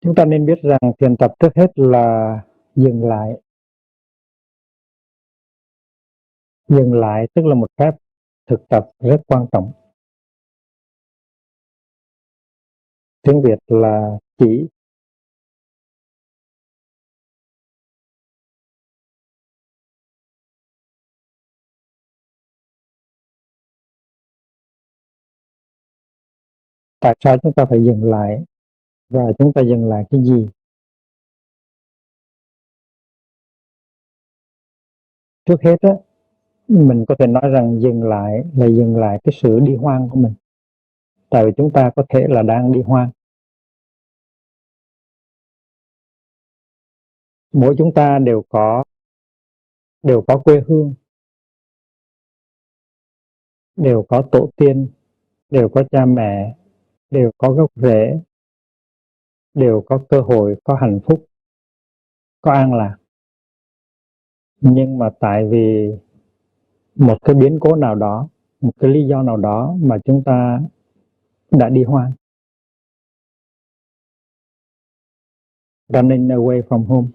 Chúng ta nên biết rằng thiền tập trước hết là dừng lại. Dừng lại tức là một phép thực tập rất quan trọng. Tiếng Việt là chỉ. Tại sao chúng ta phải dừng lại? Và chúng ta dừng lại cái gì? Trước hết á, mình có thể nói rằng dừng lại là dừng lại cái sự đi hoang của mình. Tại vì chúng ta có thể là đang đi hoang. Mỗi chúng ta đều có quê hương, đều có tổ tiên, đều có cha mẹ, đều có gốc rễ, đều có cơ hội, có hạnh phúc, có an lạc. Nhưng mà tại vì một cái biến cố nào đó, một cái lý do nào đó mà chúng ta đã đi hoang. Running away from home.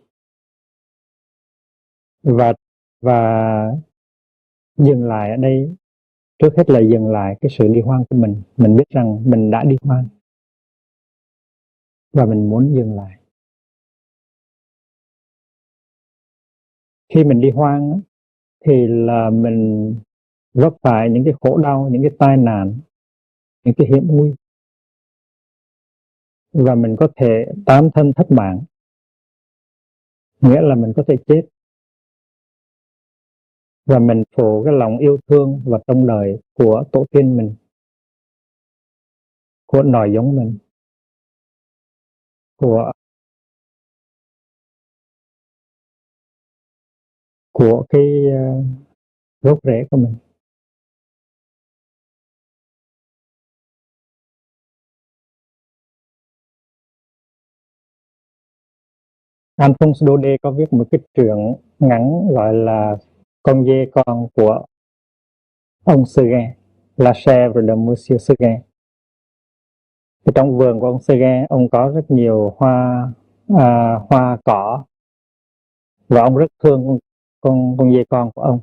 Và dừng lại ở đây, trước hết là dừng lại cái sự đi hoang của mình. Mình biết rằng mình đã đi hoang và mình muốn dừng lại. Khi mình đi hoang thì là mình vấp phải những cái khổ đau, những cái tai nạn, những cái hiểm nguy, và mình có thể tám thân thất mạng, nghĩa là mình có thể chết, và mình phụ cái lòng yêu thương và trông đợi của tổ tiên mình, của nòi giống mình, của cái gốc rễ của mình. Alphonse Daudet có viết một cái truyện ngắn gọi là Con dê con của ông Seguin, La Chèvre de Monsieur Seguin. Trong vườn của ông Seguin, ông có rất nhiều hoa cỏ, và ông rất thương con dê con của ông,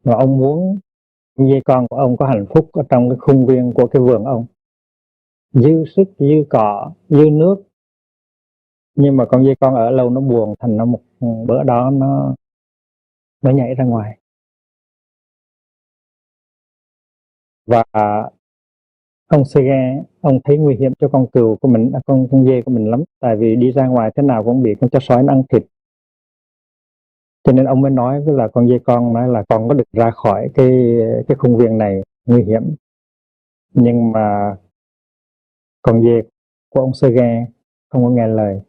và ông muốn con dê con của ông có hạnh phúc ở trong cái khung viên của cái vườn ông, dư sức, dư cỏ, dư nước. Nhưng mà con dê con ở lâu nó buồn, thành nó một bữa đó nó nhảy ra ngoài. Và ông Seguin, ông thấy nguy hiểm cho con cừu của mình, con dê của mình lắm, tại vì đi ra ngoài thế nào cũng bị con chó sói nó ăn thịt. Cho nên ông mới nói với là con dê con, nói là con có được ra khỏi cái khung viên này nguy hiểm. Nhưng mà con dê của ông Seguin không có nghe lời,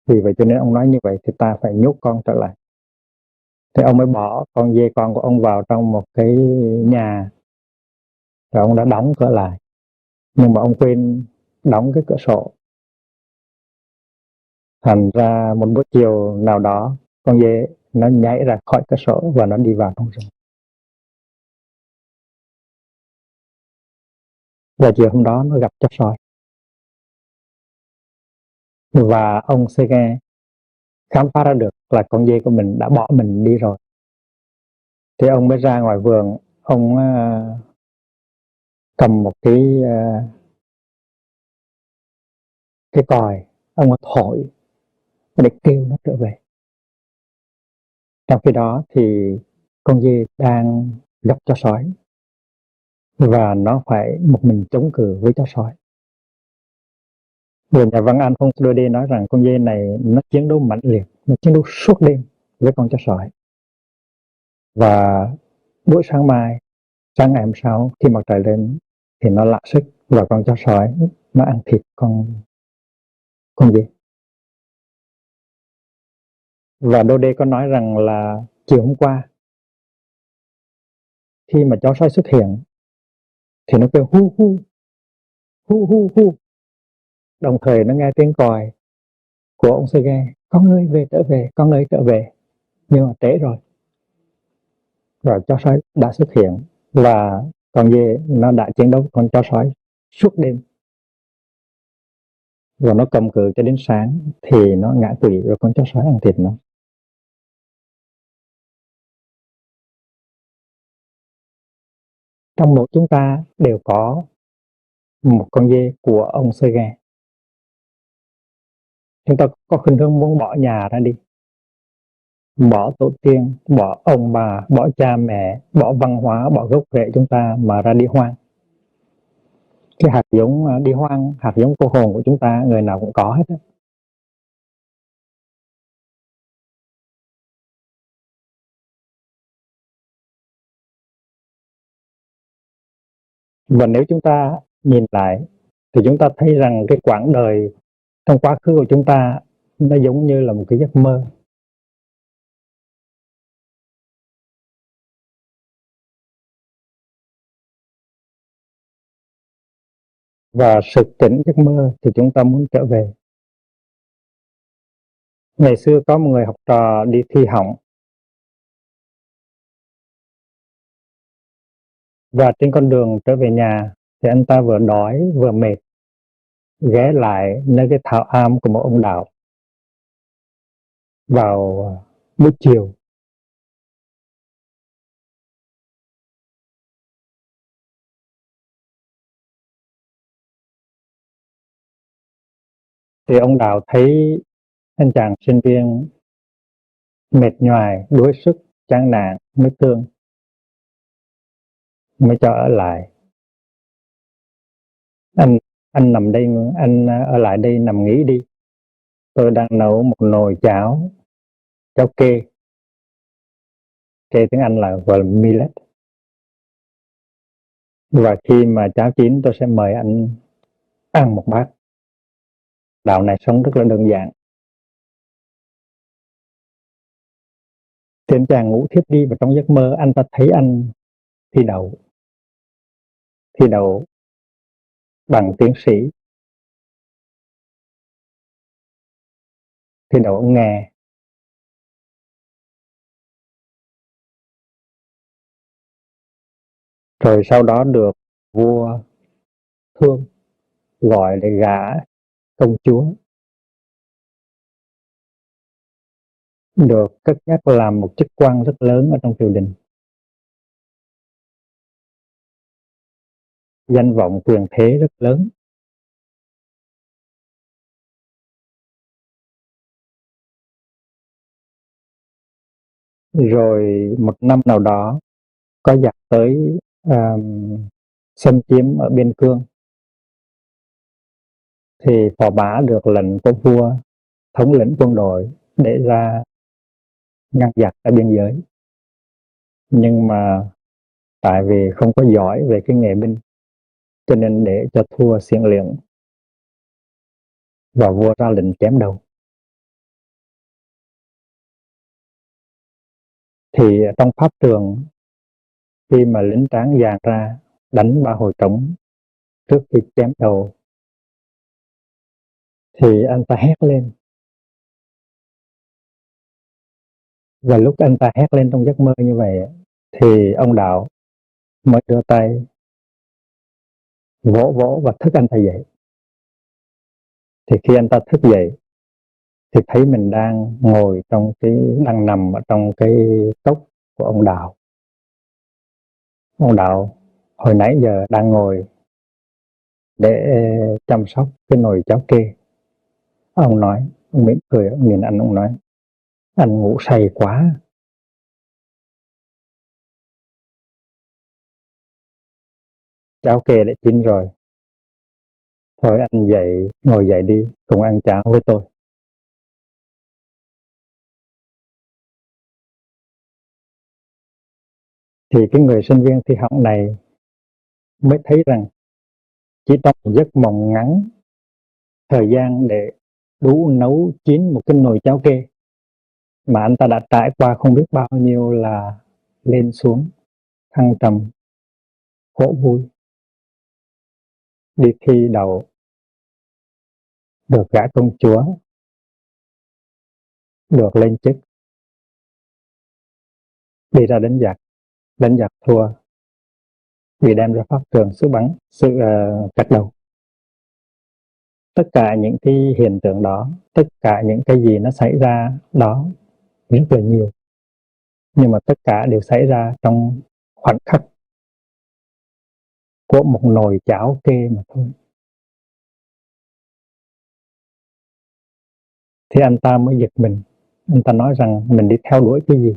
vì vậy cho nên ông nói như vậy thì ta phải nhốt con trở lại. Thì ông mới bỏ con dê con của ông vào trong một cái nhà, rồi ông đã đóng cửa lại. Nhưng mà ông quên đóng cái cửa sổ. Thành ra một buổi chiều nào đó, con dê nó nhảy ra khỏi cửa sổ và nó đi vào trong rừng. Và chiều hôm đó nó gặp chó sói. Và ông Seguin khám phá ra được là con dê của mình đã bỏ mình đi rồi. Thì ông mới ra ngoài vườn, ông cầm một cái còi, ông có thổi để kêu nó trở về. Trong khi đó thì con dê đang gặp chó sói, và nó phải một mình chống cự với chó sói. Người nhà văn Alphonse Daudet nói rằng con dê này nó chiến đấu mãnh liệt, nó chiến đấu suốt đêm với con chó sói. Và buổi sáng ngày hôm sau, khi mặt trời lên thì nó lạ sức, và con chó sói nó ăn thịt con dê. Và Daudet có nói rằng là chiều hôm qua, khi mà chó sói xuất hiện thì nó kêu hu hu hu hu hu, đồng thời nó nghe tiếng còi của ông Seguin: con ơi về, trở về, con ơi trở về. Nhưng mà trễ rồi, chó sói đã xuất hiện, và con dê nó đã chiến đấu con chó sói suốt đêm. và nó cầm cự cho đến sáng thì nó ngã quỵ rồi con chó sói ăn thịt nó. Trong mỗi chúng ta đều có một con dê của ông Sơ Ga. Chúng ta có khuynh hướng muốn bỏ nhà ra đi, bỏ tổ tiên, bỏ ông bà, bỏ cha mẹ, bỏ văn hóa, bỏ gốc rễ chúng ta mà ra đi hoang. Cái hạt giống đi hoang, hạt giống cô hồn của chúng ta người nào cũng có hết á. Và nếu chúng ta nhìn lại thì chúng ta thấy rằng cái quãng đời trong quá khứ của chúng ta nó giống như là một cái giấc mơ. Và sực tỉnh giấc mơ thì chúng ta muốn trở về. Ngày xưa có một người học trò đi thi hỏng, và trên con đường trở về nhà thì anh ta vừa đói vừa mệt, ghé lại nơi cái thảo am của một ông đạo vào buổi chiều. Thì ông đạo thấy anh chàng sinh viên mệt nhoài, đuối sức, chán nản, mới thương, mới cho ở lại. Anh nằm đây, anh ở lại đây nằm nghỉ đi. Tôi đang nấu một nồi cháo kê. Kê tiếng Anh là gọi là millet. Và khi mà cháo chín tôi sẽ mời anh ăn một bát. Đạo này sống rất là đơn giản. Thì anh chàng ngủ thiếp đi, và trong giấc mơ anh ta thấy anh thi đậu. Thi đậu bằng tiến sĩ, thi đậu ông nghề. Rồi sau đó được vua thương gọi để gả công chúa, được cất nhắc làm một chức quan rất lớn ở trong triều đình. Danh vọng quyền thế rất lớn. Rồi một năm nào đó có giặc tới xâm chiếm ở biên cương, thì phò mã được lệnh của vua thống lĩnh quân đội để ra ngăn giặc ở biên giới. Nhưng mà tại vì không có giỏi về cái nghề binh, cho nên để cho thua xiển luyện, và vua ra lệnh chém đầu. Thì trong pháp trường, khi mà lính tráng dàn ra đánh 3 hồi trống trước khi chém đầu, thì anh ta hét lên. Và lúc anh ta hét lên trong giấc mơ như vậy, thì ông đạo mới đưa tay vỗ vỗ và thức anh ta dậy. Thì khi anh ta thức dậy thì thấy mình đang ngồi trong đang nằm ở trong cái cốc của ông đạo. Ông đạo hồi nãy giờ đang ngồi để chăm sóc cái nồi cháo kê. Ông nói, ông mỉm cười, ông nhìn anh, ông nói: anh ngủ say quá. Cháo kê đã chín rồi, thôi anh dậy, ngồi dậy đi, cùng ăn cháo với tôi. Thì cái người sinh viên thi hỏng này mới thấy rằng chỉ trong một giấc mộng ngắn, thời gian để đủ nấu chín một cái nồi cháo kê, mà anh ta đã trải qua không biết bao nhiêu là lên xuống, thăng trầm, khổ vui, đi thi đậu, được gả công chúa, được lên chức, đi ra đánh giặc thua, bị đem ra pháp trường xử bắn, cắt đầu. tất cả những cái hiện tượng đó, tất cả những cái gì nó xảy ra đó rất là nhiều, nhưng mà tất cả đều xảy ra trong khoảnh khắc của một nồi cháo kê mà thôi. Thì anh ta mới giật mình, anh ta nói rằng mình đi theo đuổi cái gì,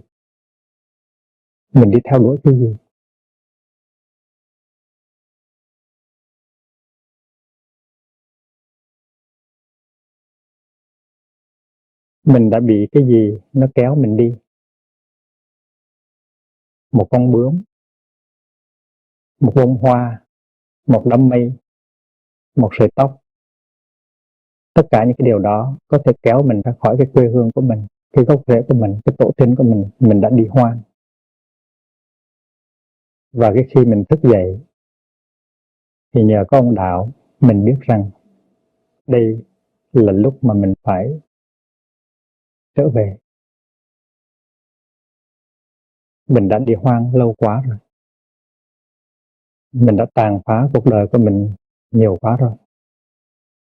mình đi theo đuổi cái gì. Mình đã bị cái gì nó kéo mình đi. Một con bướm, một bông hoa, một đám mây, một sợi tóc, tất cả những cái điều đó có thể kéo mình ra khỏi cái quê hương của mình, cái gốc rễ của mình, cái tổ tiên của mình đã đi hoang. Và cái khi mình thức dậy thì nhờ có ông đạo, mình biết rằng đây là lúc mà mình phải trở về. Mình đã đi hoang lâu quá rồi, mình đã tàn phá cuộc đời của mình nhiều quá rồi.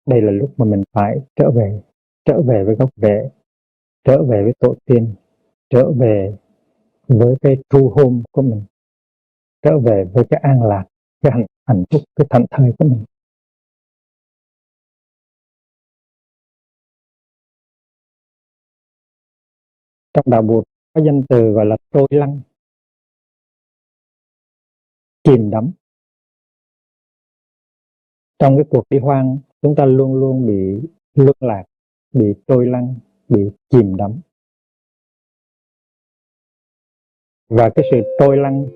Đây là lúc mà mình phải trở về với gốc rễ, trở về với tổ tiên, trở về với cái true home của mình, trở về với cái an lạc, cái hạnh phúc, cái thảnh thơi của mình. Trong đạo Bụt có danh từ gọi là trôi lăn, chìm đắm. Trong cái cuộc đi hoang, chúng ta luôn luôn bị luân lạc, bị trôi lăn, bị chìm đắm. Và cái sự trôi lăn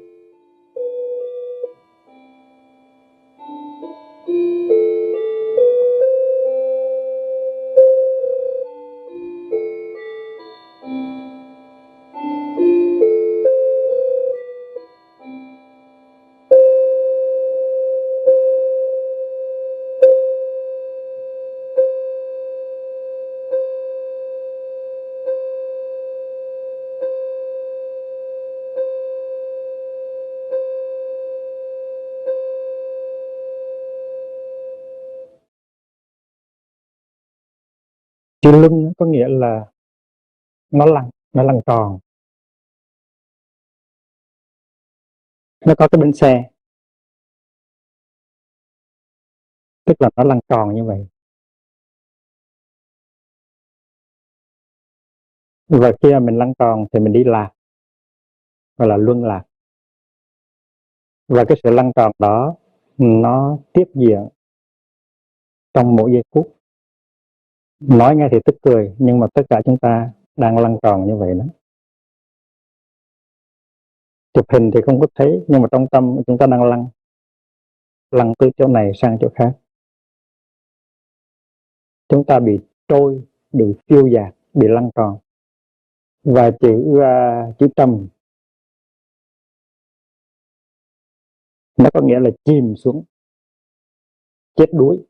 chữ luân có nghĩa là nó lăn tròn. Nó có cái bánh xe, tức là nó lăn tròn như vậy. Và khi mà mình lăn tròn thì mình đi lạc, gọi là luân lạc. Và cái sự lăn tròn đó nó tiếp diễn trong mỗi giây phút. Nói nghe thì tức cười, nhưng mà tất cả chúng ta đang lăn tròn như vậy đó. Chụp hình thì không có thấy, nhưng mà trong tâm chúng ta đang lăn từ chỗ này sang chỗ khác. Chúng ta bị trôi, bị phiêu dạt, bị lăn tròn. Và chữ trầm nó có nghĩa là chìm xuống, chết đuối.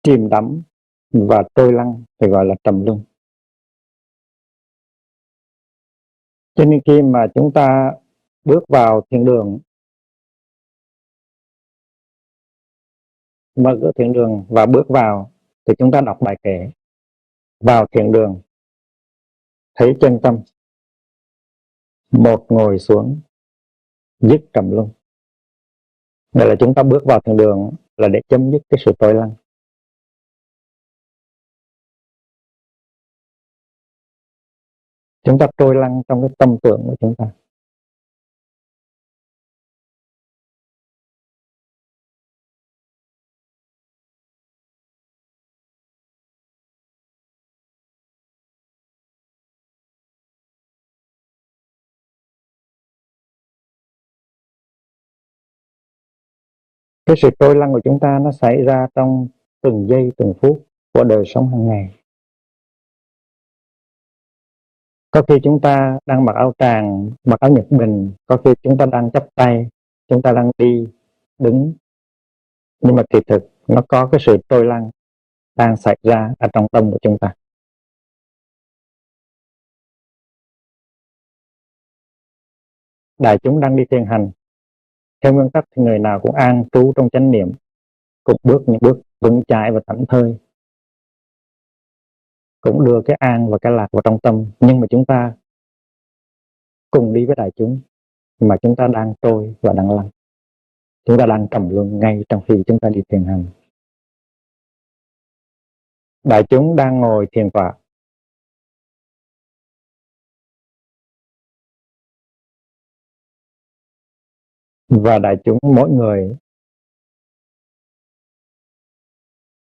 Chìm đắm và trôi lăn thì gọi là trầm luân. Cho nên khi mà chúng ta bước vào thiền đường, mở cửa thiền đường và bước vào, thì chúng ta đọc bài kệ vào thiền đường thấy chân tâm, một ngồi xuống dứt trầm luân. Vậy là chúng ta bước vào thiền đường là để chấm dứt cái sự trôi lăn. Chúng ta trôi lăn trong cái tâm tưởng của chúng ta. Cái sự trôi lăn của chúng ta nó xảy ra trong từng giây từng phút của đời sống hàng ngày. Có khi chúng ta đang mặc áo tràng, mặc áo Nhật Bình, có khi chúng ta đang chắp tay, chúng ta đang đi, đứng. Nhưng mà kỳ thực nó có cái sự trôi lăn đang xảy ra ở trong tâm của chúng ta. Đại chúng đang đi thiền hành, theo nguyên tắc thì người nào cũng an trú trong chánh niệm, cũng bước những bước vững chãi và thảnh thơi, cũng đưa cái an và cái lạc vào trong tâm. Nhưng mà chúng ta cùng đi với đại chúng, mà chúng ta đang trôi và đang lăn, chúng ta đang trầm luân ngay trong khi chúng ta đi thiền hành. Đại chúng đang ngồi thiền tọa, và đại chúng mỗi người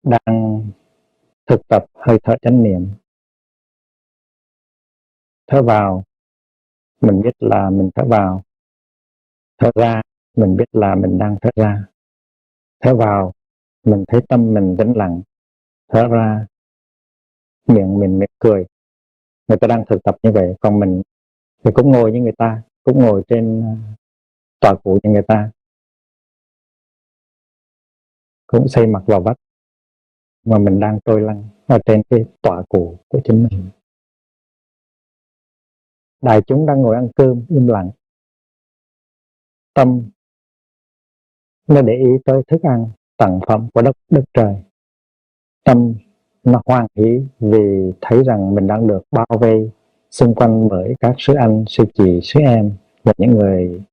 đang thực tập hơi thở chánh niệm. Thở vào, mình biết là mình thở vào. Thở ra, mình biết là mình đang thở ra. Thở vào, mình thấy tâm mình tĩnh lặng. Thở ra, miệng mình mỉm cười. Người ta đang thực tập như vậy, còn mình thì cũng ngồi như người ta, cũng ngồi trên tọa cụ như người ta, cũng xây mặt vào vách, mà mình đang trôi lăn ở trên cái tọa cụ của chính mình. Đại chúng đang ngồi ăn cơm im lặng, tâm nó để ý tới thức ăn tặng phẩm của đất trời. Tâm nó hoan hỷ vì thấy rằng mình đang được bao vây xung quanh bởi các sư anh, sư chị, sư em và những người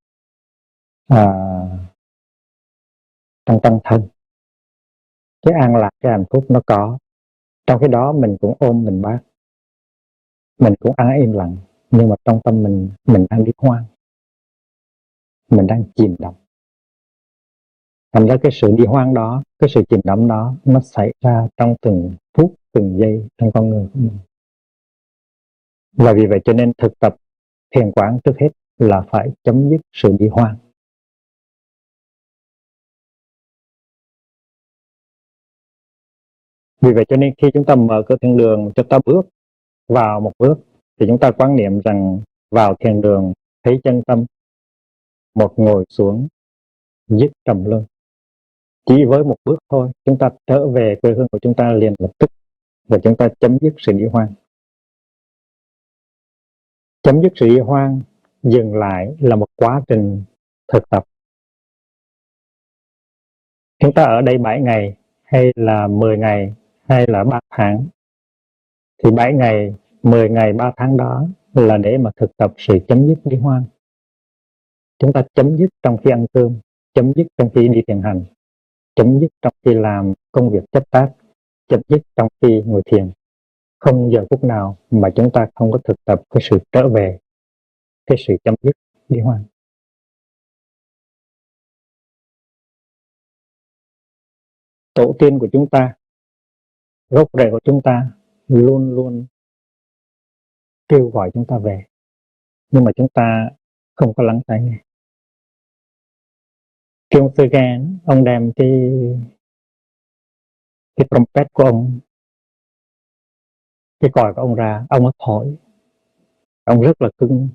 trong tăng thân. Cái an lạc, cái hạnh phúc nó có. Trong cái đó mình cũng ôm mình bác, mình cũng ăn im lặng, nhưng mà trong tâm mình đang đi hoang, mình đang chìm đắm. Thành ra cái sự đi hoang đó, cái sự chìm đắm đó, nó xảy ra trong từng phút, từng giây trong con người của mình. Và vì vậy cho nên thực tập thiền quán trước hết là phải chấm dứt sự đi hoang. Vì vậy cho nên khi chúng ta mở cửa thiền đường, chúng ta bước vào một bước, thì chúng ta quán niệm rằng vào thiền đường thấy chân tâm, một ngồi xuống dứt trầm luân. Chỉ với một bước thôi, chúng ta trở về quê hương của chúng ta liền lập tức, và chúng ta chấm dứt sự đi hoang. Chấm dứt sự đi hoang, dừng lại là một quá trình thực tập. Chúng ta ở đây 7 ngày, hay là 10 ngày, hay là 3 tháng, thì 7 ngày, 10 ngày, 3 tháng đó là để mà thực tập sự chấm dứt đi hoang. Chúng ta chấm dứt trong khi ăn cơm, chấm dứt trong khi đi thiền hành, chấm dứt trong khi làm công việc chấp tác, chấm dứt trong khi ngồi thiền. Không giờ phút nào mà chúng ta không có thực tập cái sự trở về, cái sự chấm dứt đi hoang. Tổ tiên của chúng ta, gốc rễ của chúng ta luôn luôn kêu gọi chúng ta về, nhưng mà chúng ta không có lắng tai nghe. Khi ông Sergen, ông đem cái trumpet của ông, cái còi của ông ra, ông có thổi, ông rất là cứng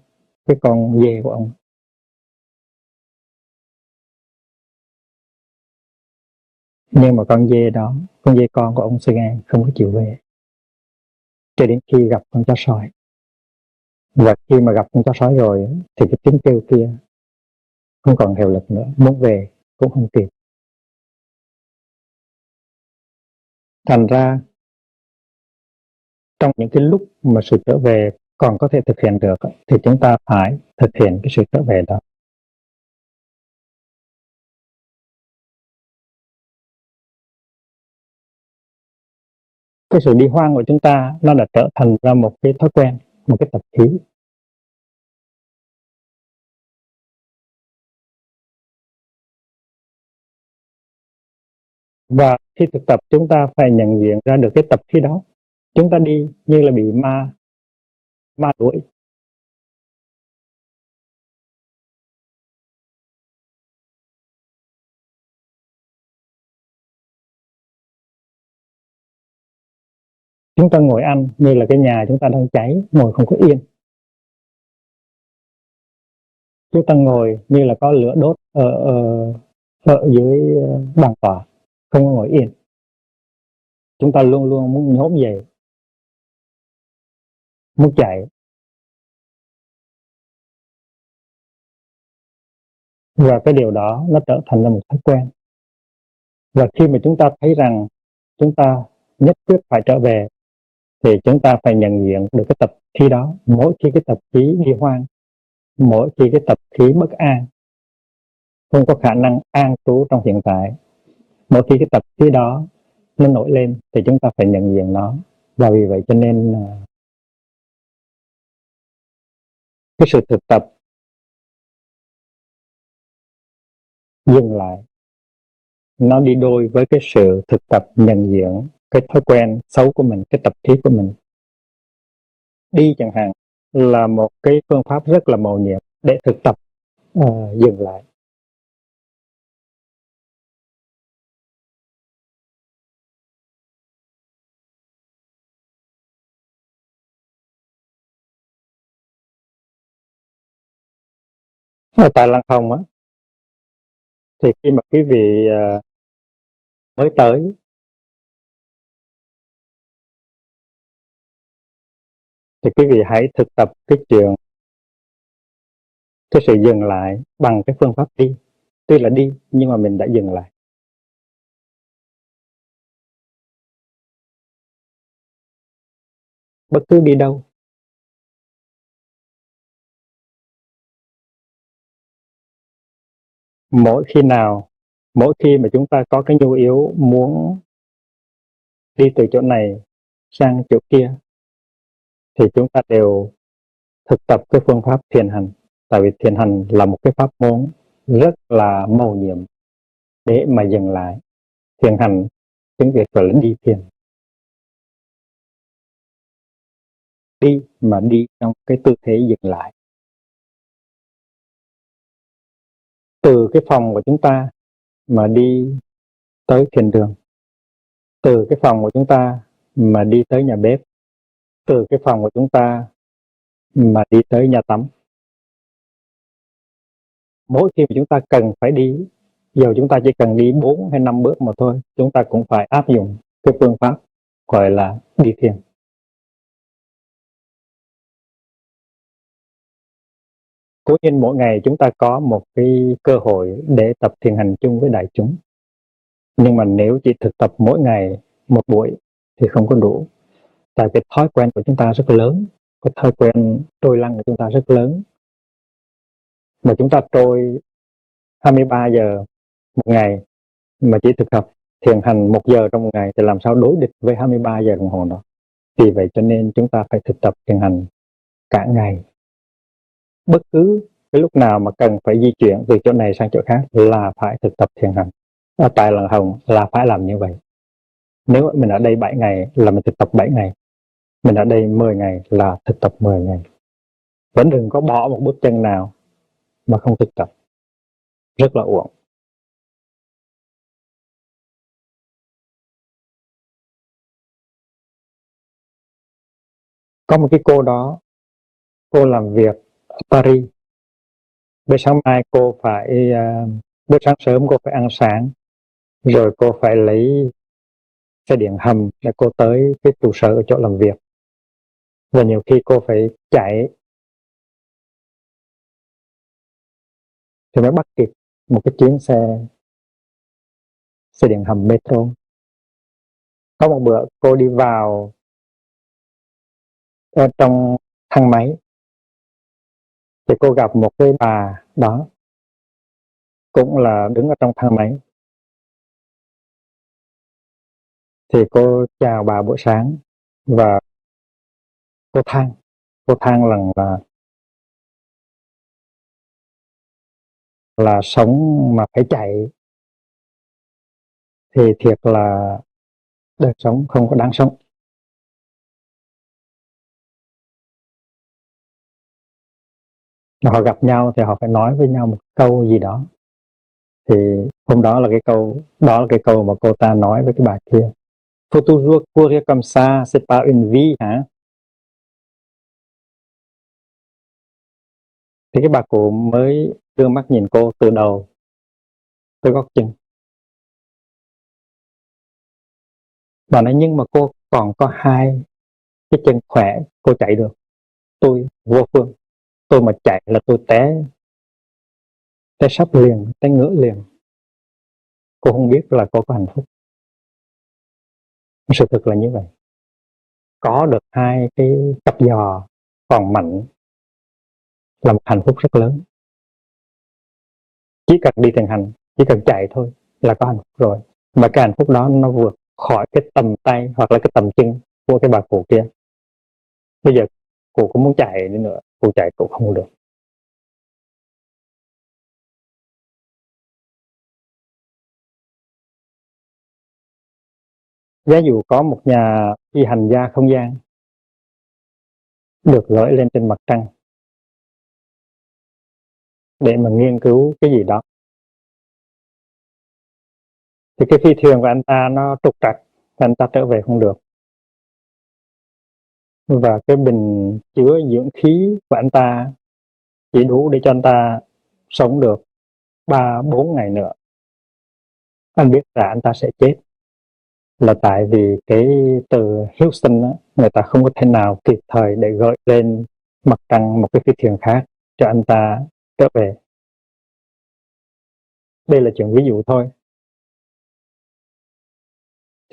cái con dê của ông. Nhưng mà con dê đó, con dê con của ông Sergen không có chịu về, cho đến khi gặp con chó sói. Và khi mà gặp con chó sói rồi thì cái tiếng kêu kia không còn hiệu lực nữa, muốn về cũng không kịp. Thành ra trong những cái lúc mà sự trở về còn có thể thực hiện được thì chúng ta phải thực hiện cái sự trở về đó. Cái sự đi hoang của chúng ta nó đã trở thành ra một cái thói quen, một cái tập khí. Và khi thực tập chúng ta phải nhận diện ra được cái tập khí đó. Chúng ta đi như là bị ma đuổi. Chúng ta ngồi ăn như là cái nhà chúng ta đang cháy, ngồi không có yên. Chúng ta ngồi như là có lửa đốt ở dưới bàn tọa, không có ngồi yên. Chúng ta luôn luôn muốn nhổm dậy, muốn chạy. Và cái điều đó nó trở thành là một thói quen. Và khi mà chúng ta thấy rằng chúng ta nhất quyết phải trở về, thì chúng ta phải nhận diện được cái tập khí đó. Mỗi khi cái tập khí đi hoang, mỗi khi cái tập khí bất an, không có khả năng an trú trong hiện tại, mỗi khi cái tập khí đó nó nổi lên thì chúng ta phải nhận diện nó. Và vì vậy cho nên cái sự thực tập dừng lại nó đi đôi với cái sự thực tập nhận diện cái thói quen xấu của mình, cái tập khí của mình. Đi chẳng hạn là một cái phương pháp rất là mầu nhiệm để thực tập dừng lại. Ở tại Lăng Hồng á, thì khi mà quý vị mới tới thì quý vị hãy thực tập cái chuyện, cái sự dừng lại bằng cái phương pháp đi. Tuy là đi nhưng mà mình đã dừng lại. Bất cứ đi đâu, mỗi khi mà chúng ta có cái nhu yếu muốn đi từ chỗ này sang chỗ kia, thì chúng ta đều thực tập cái phương pháp thiền hành. Tại vì thiền hành là một cái pháp môn rất là mầu nhiệm để mà dừng lại. Thiền hành tiếng Việt gọi là đi thiền. Đi mà đi trong cái tư thế dừng lại. Từ cái phòng của chúng ta mà đi tới thiền đường, từ cái phòng của chúng ta mà đi tới nhà bếp, từ cái phòng của chúng ta mà đi tới nhà tắm. Mỗi khi mà chúng ta cần phải đi, dù chúng ta chỉ cần đi 4 hay 5 bước mà thôi, chúng ta cũng phải áp dụng cái phương pháp gọi là đi thiền. Cố nhiên mỗi ngày chúng ta có một cái cơ hội để tập thiền hành chung với đại chúng. Nhưng mà nếu chỉ thực tập mỗi ngày một buổi thì không có đủ. Tại cái thói quen của chúng ta rất lớn, cái thói quen trôi lăn của chúng ta rất lớn. Mà chúng ta trôi 23 giờ một ngày mà chỉ thực tập thiền hành 1 giờ trong một ngày thì làm sao đối địch với 23 giờ đồng hồ đó. Vì vậy cho nên chúng ta phải thực tập thiền hành cả ngày. Bất cứ cái lúc nào mà cần phải di chuyển từ chỗ này sang chỗ khác là phải thực tập thiền hành. Ở tại Lăng Hồng là phải làm như vậy. Nếu mình ở đây 7 ngày là mình thực tập 7 ngày. Mình ở đây 10 ngày là thực tập 10 ngày. Vẫn đừng có bỏ một bước chân nào mà không thực tập. Rất là uổng. Có một cái cô đó, cô làm việc ở Paris. Bữa sáng mai cô phải, bữa sáng sớm cô phải ăn sáng, rồi cô phải lấy xe điện hầm để cô tới cái trụ sở ở chỗ làm việc. Và nhiều khi cô phải chạy thì mới bắt kịp một cái chuyến xe điện hầm metro. Có một bữa cô đi vào ở trong thang máy thì cô gặp một cái bà đó cũng là đứng ở trong thang máy. Thì cô chào bà buổi sáng và cô than rằng là sống mà phải chạy thì thiệt là đời sống không có đáng sống. Họ gặp nhau thì họ phải nói với nhau một câu gì đó. Thì hôm đó là cái câu mà cô ta nói với cái bà kia. Faut toujours courir comme ça, c'est pas une vie hả? Thì cái bà cụ mới đưa mắt nhìn cô từ đầu tới gót chân. Bà nói nhưng mà cô còn có 2 cái chân khỏe, cô chạy được. Tôi vô phương, tôi mà chạy là tôi té tay sắp liền, tay ngửa liền. Cô không biết là cô có hạnh phúc. Sự thực là như vậy. Có được hai cái cặp giò còn mạnh là một hạnh phúc rất lớn. Chỉ cần đi thiền hành, chỉ cần chạy thôi là có hạnh phúc rồi. Mà cái hạnh phúc đó nó vượt khỏi cái tầm tay hoặc là cái tầm chân của cái bà cụ kia. Bây giờ cụ cũng muốn chạy đi nữa, cụ chạy cụ không được. Ví dụ có một nhà phi hành gia không gian được gửi lên trên mặt trăng để mà nghiên cứu cái gì đó, thì cái phi thuyền của anh ta nó trục trặc, anh ta trở về không được, và cái bình chứa dưỡng khí của anh ta chỉ đủ để cho anh ta sống được 3-4 ngày nữa. Anh biết là anh ta sẽ chết, là tại vì cái từ Houston đó, người ta không có thể nào kịp thời để gửi lên mặt trăng một cái phi thuyền khác cho anh ta trở về. Đây là chuyện ví dụ thôi.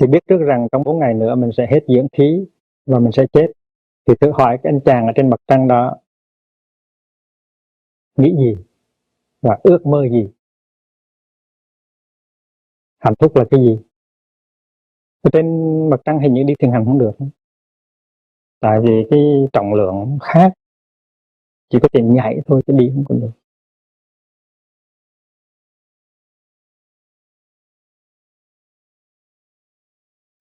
Thì biết trước rằng trong 4 ngày nữa mình sẽ hết dưỡng khí và mình sẽ chết, thì thử hỏi cái anh chàng ở trên mặt trăng đó nghĩ gì và ước mơ gì, hạnh phúc là cái gì? Ở trên mặt trăng hình như đi thiền hành không được, tại vì cái trọng lượng khác, chỉ có thể nhảy thôi chứ đi không còn được.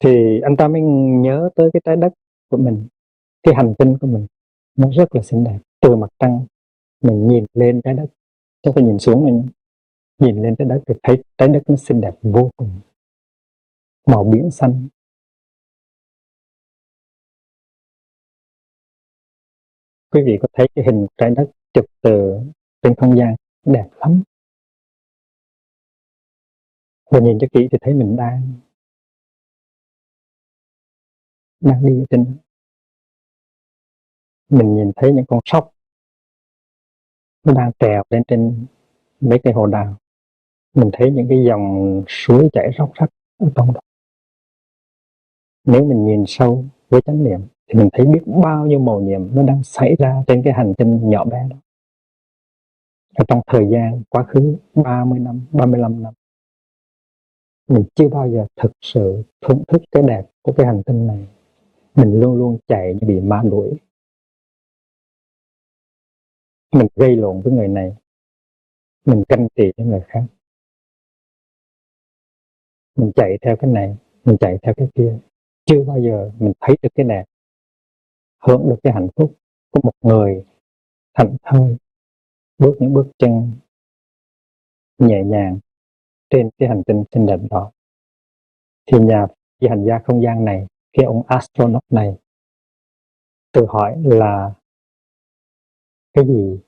Thì anh ta mới nhớ tới cái trái đất của mình, cái hành tinh của mình nó rất là xinh đẹp. Từ mặt trăng mình nhìn lên trái đất, chứ phải nhìn xuống mình nhìn lên trái đất thì thấy trái đất nó xinh đẹp vô cùng, màu biển xanh. Quý vị có thấy cái hình trái đất chụp từ trên không gian đẹp lắm, và nhìn cho kỹ thì thấy mình đang đi trên, mình nhìn thấy những con sóc nó đang trèo lên trên mấy cây hồ đào, mình thấy những cái dòng suối chảy róc rách ở trong đó. Nếu mình nhìn sâu với chánh niệm thì mình thấy biết bao nhiêu màu nhiệm nó đang xảy ra trên cái hành tinh nhỏ bé đó. Ở trong thời gian quá khứ 30 năm, 35 năm, mình chưa bao giờ thực sự thưởng thức cái đẹp của cái hành tinh này. Mình luôn luôn chạy như bị ma đuổi. Mình gây lộn với người này, mình canh tị với người khác, mình chạy theo cái này, mình chạy theo cái kia. Chưa bao giờ mình thấy được cái đẹp, hưởng được cái hạnh phúc của một người thảnh thơi bước những bước chân nhẹ nhàng trên cái hành tinh xinh đẹp đó. Thì nhà phi hành gia không gian này, cái ông astronaut này tự hỏi là cái gì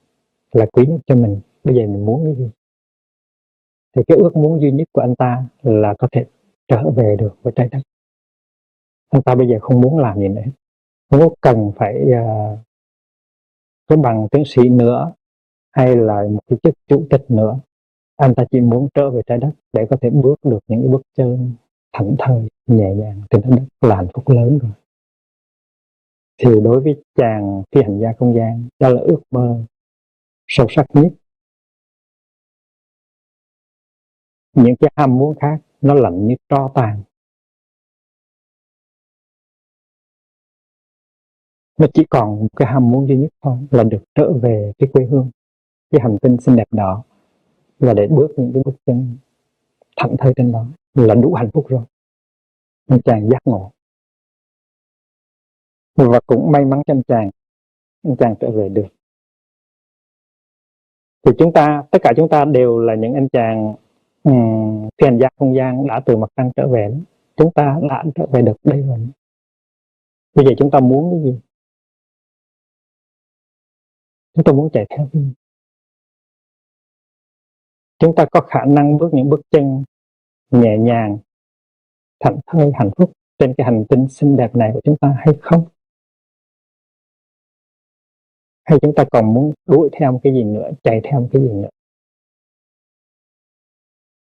là quý nhất cho mình, bây giờ mình muốn cái gì? Thì cái ước muốn duy nhất của anh ta là có thể trở về được với trái đất. Anh ta bây giờ không muốn làm gì nữa, không có cần phải cái bằng tiến sĩ nữa hay là một cái chức chủ tịch nữa. Anh ta chỉ muốn trở về trái đất để có thể bước được những cái bước chân thảnh thơi nhẹ nhàng trên trái đất là hạnh phúc lớn rồi. Thì đối với chàng phi hành gia không gian, đó là ước mơ sâu sắc nhất. Những cái ham muốn khác nó lạnh như tro tàn, nó chỉ còn một cái ham muốn duy nhất thôi, là được trở về cái quê hương, cái hành tinh xinh đẹp đó, là để bước những cái bước chân thảnh thơi trên đó là đủ hạnh phúc rồi. Anh chàng giác ngộ, và cũng may mắn cho anh chàng trở về được. Thì chúng ta, tất cả chúng ta đều là những anh chàng phi hành gia không gian đã từ mặt trăng trở về. Chúng ta đã trở về được đây rồi. Bây giờ chúng ta muốn cái gì? Chúng ta muốn chạy theo cái gì? Chúng ta có khả năng bước những bước chân nhẹ nhàng, thảnh thơi, hạnh phúc trên cái hành tinh xinh đẹp này của chúng ta hay không? Hay chúng ta còn muốn đuổi theo cái gì nữa, chạy theo cái gì nữa?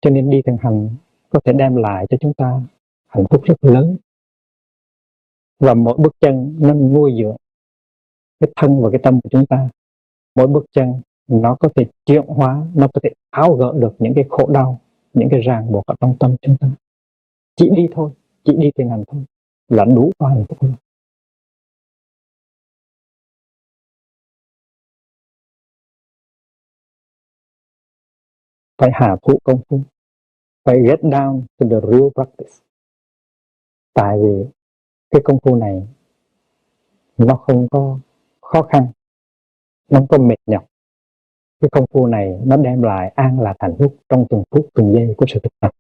Cho nên đi thiền hành có thể đem lại cho chúng ta hạnh phúc rất lớn. Và mỗi bước chân nó nuôi dưỡng cái thân và cái tâm của chúng ta. Mỗi bước chân nó có thể chuyển hóa, nó có thể tháo gỡ được những cái khổ đau, những cái ràng buộc ở trong tâm chúng ta. Chỉ đi thôi, chỉ đi thiền hành thôi là đủ có hạnh phúc rồi. Phải hạ thủ công phu, phải get down to the real practice. Tại vì cái công phu này nó không có khó khăn, nó không có mệt nhọc. Cái công phu này nó đem lại an lạc hạnh phúc trong từng phút từng giây của sự thực tập.